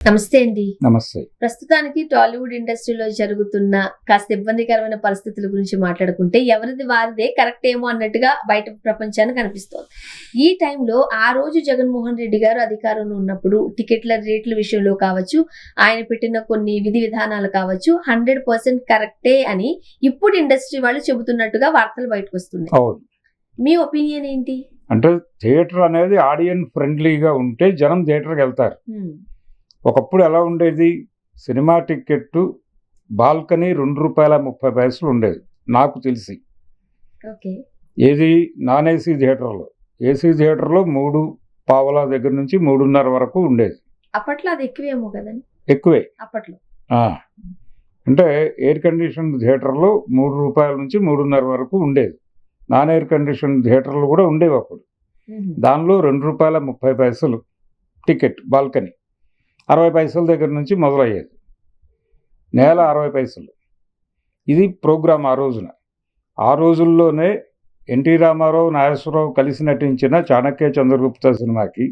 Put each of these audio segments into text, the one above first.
నమస్తే అండి. నమస్తే. ప్రస్తుతానికి టాలీవుడ్ ఇండస్ట్రీలో జరుగుతున్న కాస్త ఇబ్బందికరమైన పరిస్థితుల గురించి మాట్లాడుకుంటే ఎవరిది వారిదే కరెక్ట్ ఏమో అన్నట్టుగా బయట ప్రపంచానికి కనిపిస్తోంది. ఈ టైంలో ఆ రోజు జగన్మోహన్ రెడ్డి గారు అధికారంలో ఉన్నప్పుడు టికెట్ల రేట్ల విషయంలో కావచ్చు, ఆయన పెట్టిన కొన్ని విధి విధానాలు కావచ్చు 100% కరెక్టే అని ఇప్పుడు ఇండస్ట్రీ వాళ్ళు చెబుతున్నట్టుగా వార్తలు బయటకు వస్తున్నాయి. అవును. మీ ఒపీనియన్ ఏంటి? అంటే థియేటర్ అనేది ఆడియన్స్ ఫ్రెండ్లీగా ఉంటే జనం థియేటర్కి వెళ్తారు. ఒకప్పుడు ఎలా ఉండేది, సినిమా టికెట్టు బాల్కనీ ₹2.30 ఉండేది నాకు తెలిసి. ఓకే. ఏది నాన్ ఏసీ థియేటర్లో. ఏసీ థియేటర్లో 3.15 దగ్గర నుంచి 3:30 వరకు ఉండేది. అప్పట్లో అది ఎక్కువేమో కదండి. ఎక్కువే అప్పట్లో. అంటే ఎయిర్ కండిషన్ థియేటర్లో ₹3 నుంచి 3:30 వరకు ఉండేది. నాన్ ఎయిర్ కండిషన్ థియేటర్లు కూడా ఉండేవి అప్పుడు. దానిలో ₹2.30 టికెట్ బాల్కనీ 60 పైసల దగ్గర నుంచి మొదలయ్యేది. నేల 60 పైసలు. ఇది ప్రోగ్రాం ఆ రోజున. ఆ రోజుల్లోనే ఎన్టీ రామారావు, నాగేశ్వరరావు కలిసి నటించిన చాణక్య చంద్రగుప్త సినిమాకి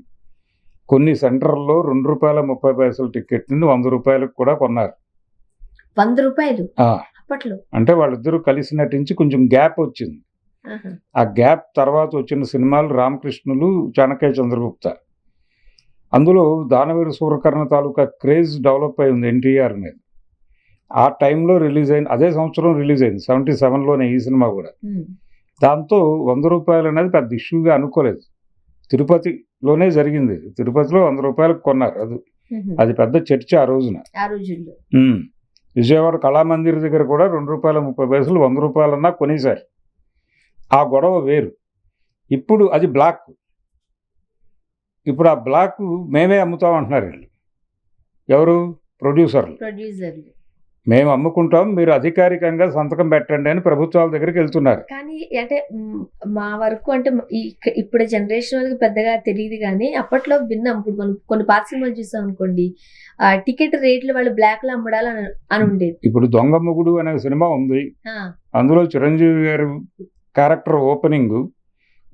కొన్ని సెంటర్లో ₹2.30 టికెట్ని ₹100 కూడా కొన్నారు. ₹100 అప్పట్లో. అంటే వాళ్ళిద్దరూ కలిసి నటించి కొంచెం గ్యాప్ వచ్చింది. ఆ గ్యాప్ తర్వాత వచ్చిన సినిమాలు రామకృష్ణులు, చాణక్య చంద్రగుప్త. అందులో దానవీర సూరకర్ణ తాలూకా క్రేజ్ డెవలప్ అయి ఉంది ఎన్టీఆర్ మీద. ఆ టైంలో రిలీజ్ అయింది, అదే సంవత్సరం రిలీజ్ అయింది 77లోనే ఈ సినిమా కూడా. దాంతో ₹100 అనేది పెద్ద ఇష్యూగా అనుకోలేదు. తిరుపతిలోనే జరిగింది. తిరుపతిలో ₹100 కొన్నారు. అది పెద్ద చర్చ ఆ రోజున. విజయవాడ కళామందిర్ దగ్గర కూడా ₹2.30 ₹100 కొనేశారు. ఆ గొడవ వేరు. ఇప్పుడు అది బ్లాక్. ఇప్పుడు ఆ బ్లాక్ మేమే అమ్ముతాం అంటున్నారు వీళ్ళు. ఎవరు? ప్రొడ్యూసర్లు. మేము అమ్ముకుంటాం, మీరు అధికారికంగా సంతకం పెట్టండి అని ప్రభుత్వాల దగ్గరికి వెళ్తున్నారు. కానీ అంటే మా వరకు అంటే ఇప్పుడు జనరేషన్ వాళ్ళకి పెద్దగా తెలియదు, కానీ అప్పట్లో విన్నాం. ఇప్పుడు మనం కొన్ని పాత సినిమాలు చూసాం అనుకోండి, టికెట్ రేట్లు వాళ్ళు బ్లాక్ లో అమ్మడాలి అని ఉండేది. ఇప్పుడు దొంగ మొగుడు అనే సినిమా ఉంది. అందులో చిరంజీవి గారు క్యారెక్టర్ ఓపెనింగ్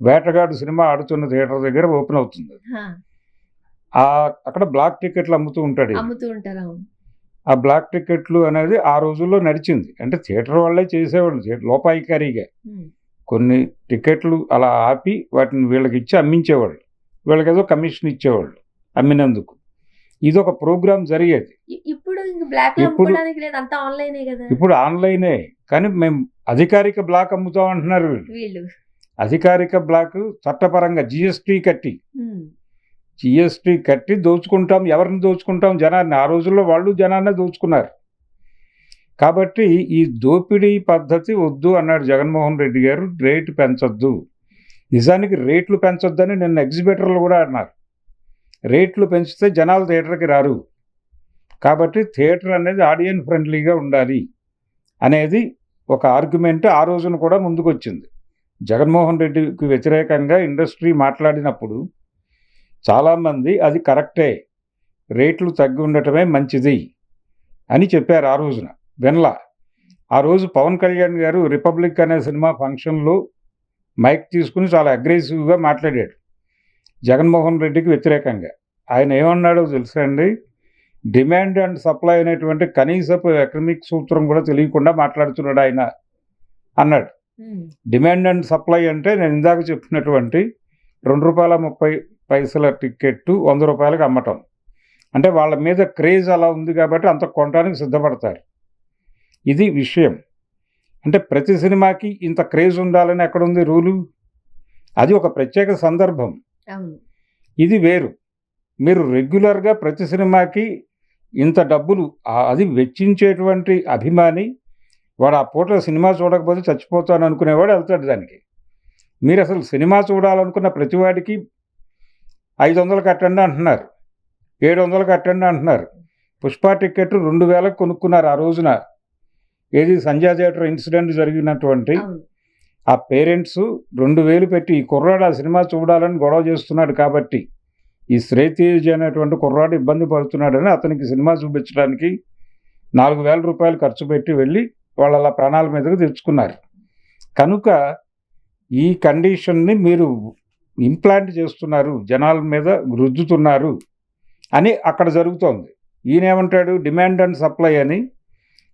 వేటగాడు సినిమా ఆడుతున్న థియేటర్ దగ్గర ఓపెన్ అవుతుంది. అక్కడ బ్లాక్ టికెట్లు అమ్ముతూ ఉంటాడు. ఆ బ్లాక్ టికెట్లు అనేది ఆ రోజుల్లో నడిచింది. అంటే థియేటర్ వాళ్ళే చేసేవాళ్ళు లోపాయికారిగా. కొన్ని టికెట్లు అలా ఆపి వాటిని వీళ్ళకి ఇచ్చి అమ్మించేవాళ్ళు. వీళ్ళకి ఏదో కమిషన్ ఇచ్చేవాళ్ళు అమ్మినందుకు. ఇది ఒక ప్రోగ్రామ్ జరిగేది. ఇప్పుడు ఆన్లైనే, కానీ మేము అధికారిక బ్లాక్ అమ్ముతాం అంటున్నారు వీళ్ళు. అధికారిక బ్లాక్ చట్టపరంగా జిఎస్టీ కట్టి దోచుకుంటాం. ఎవరిని దోచుకుంటాం? జనాన్ని. ఆ రోజుల్లో వాళ్ళు జనాన్నే దోచుకున్నారు. కాబట్టి ఈ దోపిడీ పద్ధతి వద్దు అన్నాడు జగన్మోహన్ రెడ్డి గారు. రేటు పెంచొద్దు. నిజానికి రేట్లు పెంచొద్దని నిన్న ఎగ్జిబిటర్లు కూడా అన్నారు. రేట్లు పెంచితే జనాలు థియేటర్కి రారు. కాబట్టి థియేటర్ అనేది ఆడియన్స్ ఫ్రెండ్లీగా ఉండాలి అనేది ఒక ఆర్గ్యుమెంట్ ఆ రోజున కూడా ముందుకు వచ్చింది. జగన్మోహన్ రెడ్డికి వ్యతిరేకంగా ఇండస్ట్రీ మాట్లాడినప్పుడు చాలామంది అది కరెక్టే, రేట్లు తగ్గి ఉండటమే మంచిది అని చెప్పారు ఆ రోజున. వెన్లా ఆ రోజు పవన్ కళ్యాణ్ గారు రిపబ్లిక్ అనే సినిమా ఫంక్షన్లో మైక్ తీసుకుని చాలా అగ్రెసివ్గా మాట్లాడాడు జగన్మోహన్ రెడ్డికి వ్యతిరేకంగా. ఆయన ఏమన్నాడో తెలుసా అండి? డిమాండ్ అండ్ సప్లై అనేటువంటి కనీసపు ఎకనామిక్ సూత్రం కూడా తెలియకుండా మాట్లాడుతున్నాడు ఆయన అన్నాడు. డిమాండ్ అండ్ సప్లై అంటే నేను ఇందాక చెప్పినటువంటి ₹2.30 టికెట్టు ₹100 అమ్మటం. అంటే వాళ్ళ మీద క్రేజ్ అలా ఉంది కాబట్టి అంత కొనడానికి సిద్ధపడతారు. ఇది విషయం. అంటే ప్రతి సినిమాకి ఇంత క్రేజ్ ఉండాలని ఎక్కడుంది రూలు? అది ఒక ప్రత్యేక సందర్భం. ఇది వేరు. మీరు రెగ్యులర్గా ప్రతి సినిమాకి ఇంత డబ్బులు అది వెచ్చించేటువంటి అభిమాని వాడు ఆ పూట సినిమా చూడకపోతే చచ్చిపోతాను అనుకునేవాడు వెళ్తాడు దానికి. మీరు అసలు సినిమా చూడాలనుకున్న ప్రతివాడికి 500 కట్టండి అంటున్నారు, 700 కట్టండి అంటున్నారు. పుష్ప టికెట్ 2000 కొనుక్కున్నారు ఆ రోజున. ఏది సంజయ్ థియేటర్ ఇన్సిడెంట్ జరిగినటువంటి ఆ పేరెంట్స్ 2000 పెట్టి ఈ కుర్రాడు ఆ సినిమా చూడాలని గొడవ చేస్తున్నాడు కాబట్టి, ఈ శ్రేతేజ్ అనేటువంటి కుర్రాడు ఇబ్బంది పడుతున్నాడని అతనికి సినిమా చూపించడానికి ₹4000 ఖర్చు పెట్టి వెళ్ళి వాళ్ళు అలా ప్రాణాల మీదకు తెచ్చుకున్నారు. కనుక ఈ కండిషన్ని మీరు ఇంప్లాంట్ చేస్తున్నారు, జనాల మీద రుద్దుతున్నారు అని అక్కడ జరుగుతోంది. ఈయనేమంటాడు, డిమాండ్ అండ్ సప్లై అని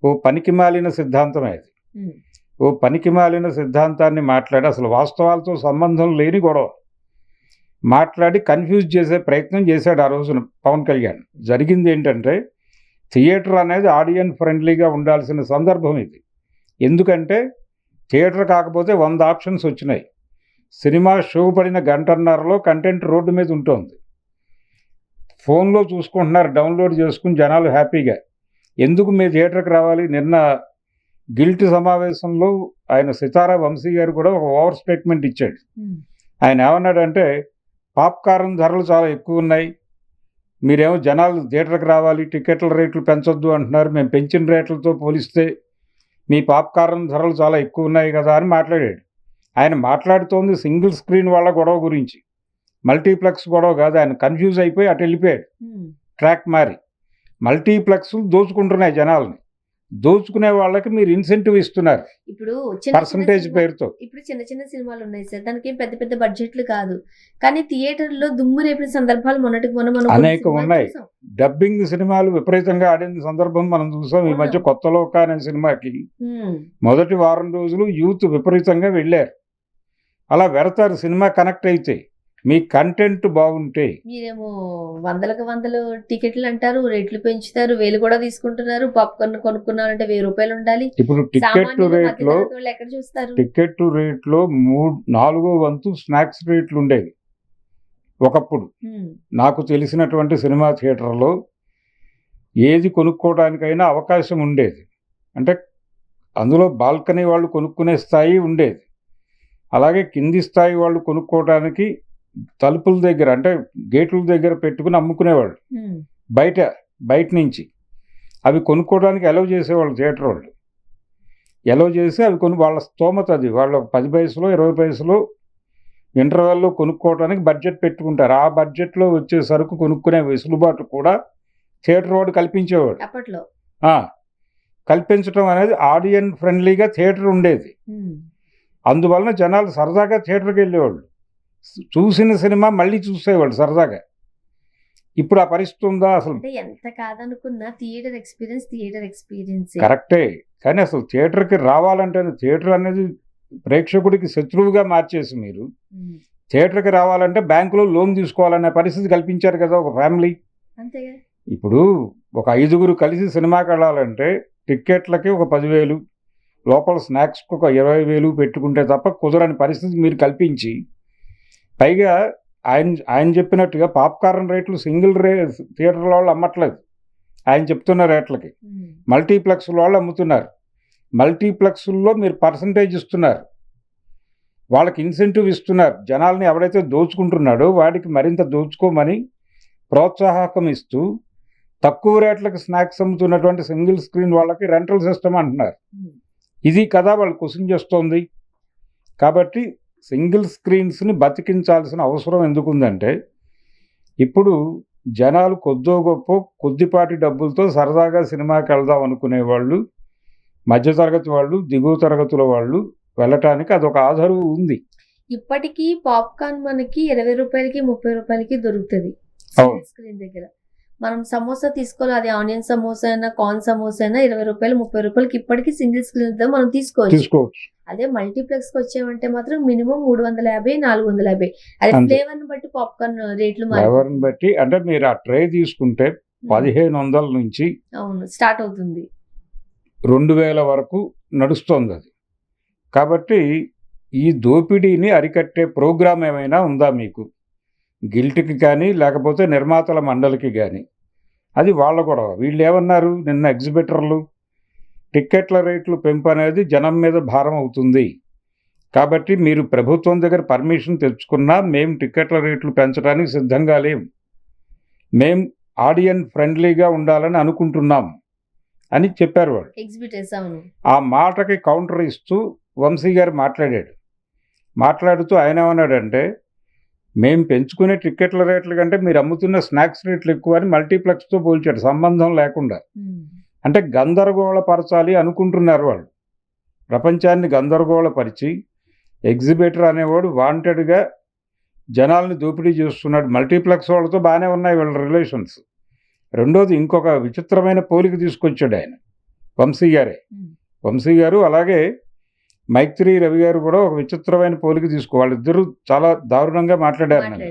ఓ పనికి మాలిన సిద్ధాంతం అది. ఓ పనికి మాలిన సిద్ధాంతాన్ని మాట్లాడి అసలు వాస్తవాలతో సంబంధం లేని గొడవ మాట్లాడి కన్ఫ్యూజ్ చేసే ప్రయత్నం చేశాడు ఆ రోజున పవన్ కళ్యాణ్. జరిగింది ఏంటంటే, థియేటర్ అనేది ఆడియన్స్ ఫ్రెండ్లీగా ఉండాల్సిన సందర్భం ఇది. ఎందుకంటే థియేటర్ కాకపోతే 100 ఆప్షన్స్ వచ్చినాయి. సినిమా షో పడిన గంటన్నరలో కంటెంట్ రోడ్డు మీద ఉంటుంది. ఫోన్లో చూసుకుంటున్నారు, డౌన్లోడ్ చేసుకుని జనాలు హ్యాపీగా. ఎందుకు మీ థియేటర్కి రావాలి? నిన్న గిల్ట్ సమావేశంలో ఆయన సితారా వంశీ గారు కూడా ఒక ఓవర్ స్టేట్మెంట్ ఇచ్చాడు. ఆయన ఏమన్నాడంటే, పాప్కార్న్ ధరలు చాలా ఎక్కువ ఉన్నాయి, మీరేమో జనాలు థియేటర్కి రావాలి, టికెట్ల రేట్లు పెంచొద్దు అంటున్నారు, మేము పెంచిన రేట్లతో పోలిస్తే మీ పాప్కార్న్ ధరలు చాలా ఎక్కువ ఉన్నాయి కదా అని మాట్లాడాడు. ఆయన మాట్లాడుతోంది సింగిల్ స్క్రీన్ వాళ్ళ గొడవ గురించి, మల్టీప్లెక్స్ గొడవ కాదు. ఆయన కన్ఫ్యూజ్ అయిపోయి అటు వెళ్ళిపోయాడు, ట్రాక్ మారి. మల్టీప్లెక్స్ దోచుకుంటున్నాయి జనాలని, దోచుకునే వాళ్ళకి మీరు ఇన్సెంటివ్ ఇస్తున్నారు ఇప్పుడు పర్సంటేజ్ పేరుతో. ఇప్పుడు చిన్న చిన్న సినిమాలు ఉన్నాయి సార్, దానికి ఏం పెద్ద పెద్ద బడ్జెట్లు కాదు, కానీ థియేటర్ లో దుమ్ము రేపిన సందర్భాలు మొన్నటికి మొన్న మనం అనేకం ఉన్నాయి. డబ్బింగ్ సినిమాలు విపరీతంగా ఆడిన సందర్భం మనం చూసాం. ఈ మధ్య కొత్త లోక అనే సినిమాకి మొదటి వారం రోజులు యూత్ విపరీతంగా వెళ్ళారు. అలా వెడతారు సినిమా కనెక్ట్ అయితే. మీ కంటెంట్ బాగుంటే. మీరేమో వందలు టికెట్లు అంటారు, రేట్లు పెంచుతారు, 1000 కూడా తీసుకుంటున్నారు. పాప్కార్న్ కొనుక్కున్నారంటే 1000 రూపాయలు ఉండాలి. ఇప్పుడు టికెట్ రేట్లో ఎక్కడ చూస్తారు? టికెట్ రేట్లో 4వ వంతు స్నాక్స్ రేట్లు ఉండేవి ఒకప్పుడు. నాకు తెలిసినటువంటి సినిమా థియేటర్లో ఏది కొనుక్కోవడానికైనా అవకాశం ఉండేది. అంటే అందులో బాల్కనీ వాళ్ళు కొనుక్కునే స్థాయి ఉండేది. అలాగే కింది స్థాయి వాళ్ళు కొనుక్కోవడానికి తలుపుల దగ్గర, అంటే గేట్ల దగ్గర పెట్టుకుని అమ్ముకునేవాళ్ళు బయట నుంచి. అవి కొనుక్కోవడానికి అలౌ చేసేవాళ్ళు థియేటర్ వాళ్ళు. అలౌ చేసి అవి వాళ్ళ స్తోమత, అది వాళ్ళ 10 పైసలు 20 పైసలు ఇంటర్వెల్లో కొనుక్కోవడానికి బడ్జెట్ పెట్టుకుంటారు. ఆ బడ్జెట్లో వచ్చే సరుకు కొనుక్కునే వెసులుబాటు కూడా థియేటర్ వాడు కల్పించేవాడు అప్పట్లో. కల్పించడం అనేది ఆడియన్స్ ఫ్రెండ్లీగా థియేటర్ ఉండేది. అందువలన జనాలు సరదాగా థియేటర్కి వెళ్ళేవాళ్ళు, చూసిన సినిమా మళ్ళీ చూసేవాళ్ళు సరదాగా. ఇప్పుడు ఆ పరిస్థితి ఉందా? అసలు ఎంత కాదనుకున్నా థియేటర్ ఎక్స్పీరియన్స్ కరెక్టే, కానీ అసలు థియేటర్కి రావాలంటే, థియేటర్ అనేది ప్రేక్షకుడికి శత్రువుగా మార్చేసి మీరు థియేటర్కి రావాలంటే బ్యాంకులో లోన్ తీసుకోవాలనే పరిస్థితి కల్పించారు కదా ఒక ఫ్యామిలీ. అంతేగా. ఇప్పుడు ఒక 5గురు కలిసి సినిమాకి వెళ్ళాలంటే టిక్కెట్లకి ఒక 10,000, లోపల స్నాక్స్కి ఒక 20,000 పెట్టుకుంటే తప్ప కుదరని పరిస్థితి మీరు కల్పించి, పైగా ఆయన చెప్పినట్టుగా పాప్కార్న్ రేట్లు సింగిల్ థియేటర్ వాళ్ళు అమ్మట్లేదు ఆయన చెప్తున్న రేట్లకి. మల్టీప్లెక్స్ వాళ్ళు అమ్ముతున్నారు. మల్టీప్లెక్స్లో మీరు పర్సంటేజ్ ఇస్తున్నారు, వాళ్ళకి ఇన్సెంటివ్ ఇస్తున్నారు. జనాల్ని ఎవడైతే దోచుకుంటున్నాడో వాడికి మరింత దోచుకోమని ప్రోత్సాహకం ఇస్తూ తక్కువ రేట్లకు స్నాక్స్ అమ్ముతున్నటువంటి సింగిల్ స్క్రీన్ వాళ్ళకి రెంటల్ సిస్టమ్ అంటున్నారు. ఇది కదా వాళ్ళు క్వశ్చన్ చేస్తోంది. కాబట్టి సింగిల్ స్క్రీన్స్ని బతికించాల్సిన అవసరం ఎందుకుందంటే, ఇప్పుడు జనాలు కొద్దో గొప్ప కొద్దిపాటి డబ్బులతో సరదాగా సినిమాకి వెళ్దాం అనుకునేవాళ్ళు, మధ్యతరగతి వాళ్ళు, దిగువ తరగతుల వాళ్ళు వెళ్ళటానికి అదొక ఆధారం ఉంది. ఇప్పటికీ పాప్కార్న్ మనకి 20 రూపాయలకి 30 రూపాయలకి దొరుకుతుంది స్క్రీన్ దగ్గర. మనం సమోసా తీసుకోవాలి, అది ఆనియన్ సమోసా అయినా కార్న్ సమోసా అయినా 20 రూపాయలు 30 రూపాయలకి ఇప్పటికీ సింగిల్ స్క్రీన్ తో మనం తీసుకోవచ్చు. అదే మల్టీప్లెక్స్ కి వచ్చామంటే మాత్రం మినిమం 350 450. అది ఫ్లేవర్ ని బట్టి పాప్కార్న్ రేట్లు బట్టి. అంటే మీరు ఆ ట్రే తీసుకుంటే 1500 నుంచి స్టార్ట్ అవుతుంది, 2000 వరకు నడుస్తుంది అది. కాబట్టి ఈ దోపిడీని అరికట్టే ప్రోగ్రామ్ ఏమైనా ఉందా మీకు? గిల్ట్కి కానీ లేకపోతే నిర్మాతల మండలికి కానీ, అది వాళ్ళ గొడవ. వీళ్ళు ఏమన్నారు నిన్న ఎగ్జిబిటర్లు, టిక్కెట్ల రేట్లు పెంపు అనేది జనం మీద భారం అవుతుంది, కాబట్టి మీరు ప్రభుత్వం దగ్గర పర్మిషన్ తెచ్చుకున్నా మేము టిక్కెట్ల రేట్లు పెంచడానికి సిద్ధంగా లేం, మేం ఆడియన్స్ ఫ్రెండ్లీగా ఉండాలని అనుకుంటున్నాం అని చెప్పారు వాళ్ళు ఎగ్జిబిటర్స్. ఆ మాటకి కౌంటర్ ఇస్తూ వంశీ గారు మాట్లాడుతూ ఆయన ఏమన్నాడంటే, మేము పెంచుకునే టిక్కెట్ల రేట్ల కంటే మీరు అమ్ముతున్న స్నాక్స్ రేట్లు ఎక్కువ అని మల్టీప్లెక్స్తో పోల్చాడు, సంబంధం లేకుండా. అంటే గందరగోళపరచాలి అనుకుంటున్నారు వాళ్ళు, ప్రపంచాన్ని గందరగోళపరిచి ఎగ్జిబిటర్ అనేవాడు వాంటెడ్గా జనాల్ని దోపిడీ చేస్తున్నాడు. మల్టీప్లెక్స్ వాళ్ళతో బాగానే ఉన్నాయి వీళ్ళ రిలేషన్స్, రెండోది ఇంకొక విచిత్రమైన పోలిక తీసుకొచ్చాడు ఆయన, వంశీ గారే. వంశీ గారు అలాగే మైత్రి రవి గారు కూడా ఒక విచిత్రమైన పోలిక వాళ్ళిద్దరూ చాలా దారుణంగా మాట్లాడారు నన్ను.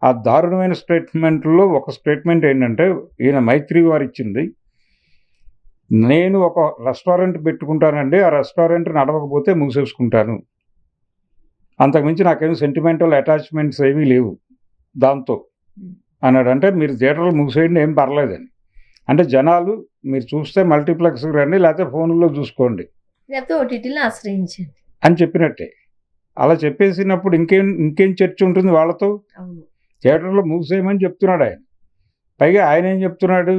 ఆ దారుణమైన స్టేట్మెంట్లో ఒక స్టేట్మెంట్ ఏంటంటే, ఈయన మైత్రి వారు ఇచ్చింది, నేను ఒక రెస్టారెంట్ పెట్టుకుంటానండి, ఆ రెస్టారెంట్ నడవకపోతే మూసేసుకుంటాను, అంతకుమించి నాకేం సెంటిమెంటల్ అటాచ్మెంట్స్ ఏమీ లేవు దాంతో అన్నాడు. అంటే మీరు థియేటర్లు మూసేయండి, ఏం పర్లేదని. అంటే జనాలు మీరు చూస్తే మల్టీప్లెక్స్కి రండి, లేకపోతే ఫోన్లో చూసుకోండి, లేకపోతే ఓటీటీలో ఆశ్రయించండి అని చెప్పినట్టే. అలా చెప్పేసినప్పుడు ఇంకేం చర్చ ఉంటుంది వాళ్ళతో? థియేటర్లో మూసేయమని చెప్తున్నాడు ఆయన. పైగా ఆయన ఏం చెప్తున్నాడు,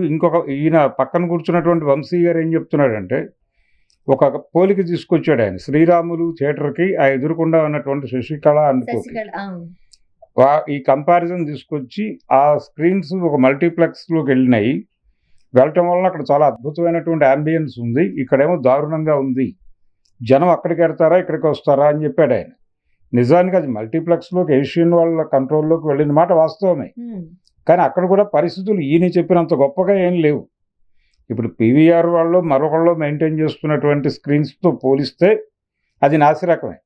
ఈయన పక్కన కూర్చున్నటువంటి వంశీ గారు ఏం చెప్తున్నాడంటే, ఒక పోలిక తీసుకొచ్చాడు ఆయన. శ్రీరాములు థియేటర్కి ఆ ఎదురుకుండా ఉన్నటువంటి శశికళ అనుకోటి ఈ కంపారిజన్ తీసుకొచ్చి, ఆ స్క్రీన్స్ ఒక మల్టీప్లెక్స్లోకి వెళ్ళటం వల్ల అక్కడ చాలా అద్భుతమైనటువంటి అంబియన్స్ ఉంది, ఇక్కడేమో దారుణంగా ఉంది, జనం అక్కడికి వెళ్తారా ఇక్కడికి వస్తారా అని చెప్పాడు ఆయన. నిజానికి అది మల్టీప్లెక్స్లోకి ఏషియన్ వాళ్ళ కంట్రోల్లోకి వెళ్ళిన మాట వాస్తవమే. కానీ అక్కడ కూడా పరిస్థితులు ఈయన చెప్పినంత గొప్పగా ఏం లేవు. ఇప్పుడు పీవీఆర్ వాళ్ళు మరొకళ్ళు మెయింటైన్ చేస్తున్నటువంటి స్క్రీన్స్తో పోలిస్తే అది నాసిరకమే.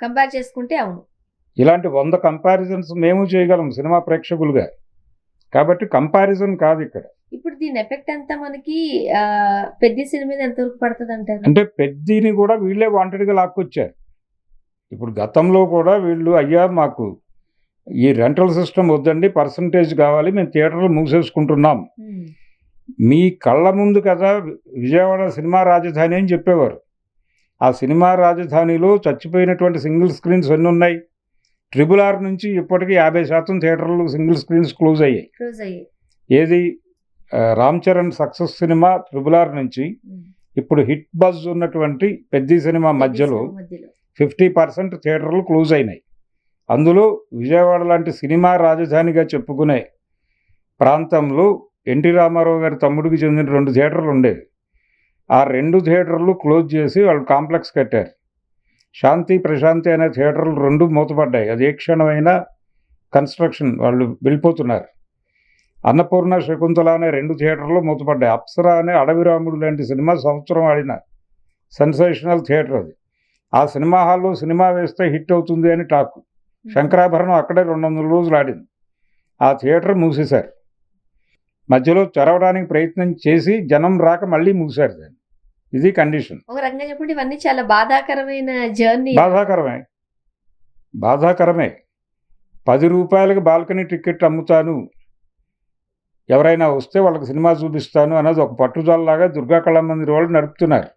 కంపేర్ చేసుకుంటే ఇలాంటి 100 కంపారిజన్స్ మేము చేయగలం సినిమా ప్రేక్షకులుగా. కాబట్టి కంపారిజన్ కాదు ఇక్కడ. ఇప్పుడు దీని ఎఫెక్ట్ అంతా మనకి పెద్ద సినిమా మీద ఎంతవరకు పడుతుంది అంటారు? అంటే పెద్దని కూడా వీళ్ళే వాంటెడ్గా లాక్కొచ్చారు. ఇప్పుడు గతంలో కూడా వీళ్ళు, అయ్యా మాకు ఈ రెంటల్ సిస్టమ్ వద్దండి, పర్సంటేజ్ కావాలి, మేము థియేటర్లు మూసేసుకుంటున్నాం, మీ కళ్ళ ముందు కదా విజయవాడ సినిమా రాజధాని అని చెప్పేవారు. ఆ సినిమా రాజధానిలో చచ్చిపోయినటువంటి సింగిల్ స్క్రీన్స్ ఎన్ని ఉన్నాయి? RRR నుంచి ఇప్పటికీ 50% థియేటర్లు సింగిల్ స్క్రీన్స్ క్లోజ్ అయ్యాయి. ఏది Ram Charan success cinema RRR నుంచి ఇప్పుడు హిట్ బజ్ ఉన్నటువంటి పెద్ద సినిమా మధ్యలో 50% థియేటర్లు క్లోజ్ అయినాయి. అందులో విజయవాడ లాంటి సినిమా రాజధానిగా చెప్పుకునే ప్రాంతంలో ఎన్టీ రామారావు గారి తమ్ముడికి చెందిన 2 థియేటర్లు ఉండేవి. ఆ 2 థియేటర్లు క్లోజ్ చేసి వాళ్ళు కాంప్లెక్స్ కట్టారు. శాంతి ప్రశాంతి అనే థియేటర్లు 2 మూతపడ్డాయి. అది ఏ క్షణమైనా కన్స్ట్రక్షన్ వాళ్ళు వెళ్ళిపోతున్నారు. అన్నపూర్ణ శకుంతల అనే 2 థియేటర్లు మూతపడ్డాయి. అప్సరా అనే అడవిరాముడు లాంటి సినిమా సంవత్సరం ఆడిన సెన్సేషనల్ థియేటర్ అది. ఆ సినిమా హాల్లో సినిమా వేస్తే హిట్ అవుతుంది అని టాక్. శంకరాభరణం అక్కడే 200 రోజులు ఆడింది. ఆ థియేటర్ మూసేశారు. మధ్యలో తెరవడానికి ప్రయత్నం చేసి జనం రాక మళ్ళీ మూసారు దాన్ని. ఇది కండిషన్. ఒక రకంగా చెప్పండి, ఇవన్నీ చాలా బాధాకరమైన జర్నీ. బాధాకరమే. 10 రూపాయలకి బాల్కనీ టికెట్ అమ్ముతాను, ఎవరైనా వస్తే వాళ్ళకి సినిమా చూపిస్తాను అన్నది ఒక పట్టుదలలాగా దుర్గా కళామందిర్ వాళ్ళు నడుపుతున్నారు.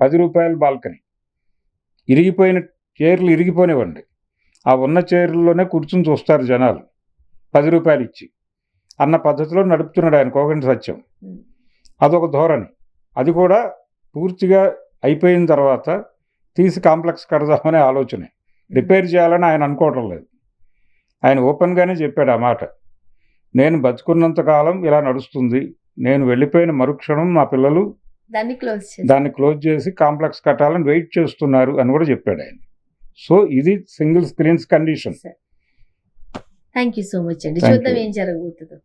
10 రూపాయల బాల్కనీ. ఇరిగిపోయిన చైర్లు ఇరిగిపోనివ్వండి, ఆ ఉన్న చైర్లలోనే కూర్చుని చూస్తారు జనాలు 10 రూపాయలు ఇచ్చి అన్న పద్ధతిలో నడుపుతున్నాడు ఆయన కోగంటి సత్యం. అదొక ధోరణి. అది కూడా పూర్తిగా అయిపోయిన తర్వాత తీసి కాంప్లెక్స్ కడదామనే ఆలోచనే. రిపేర్ చేయాలని ఆయన అనుకోవటం లేదు. ఆయన ఓపెన్గానే చెప్పాడు ఆ మాట. నేను బతుకున్నంతకాలం ఇలా నడుస్తుంది, నేను వెళ్ళిపోయిన మరుక్షణం మా పిల్లలు దాన్ని క్లోజ్ చేసి కాంప్లెక్స్ కట్టాలని వెయిట్ చేస్తున్నారు అని కూడా చెప్పాడు ఆయన. సో ఇది single screens condition. Thank you so much అండి. చూద్దాం ఏం జరగబోతుందో.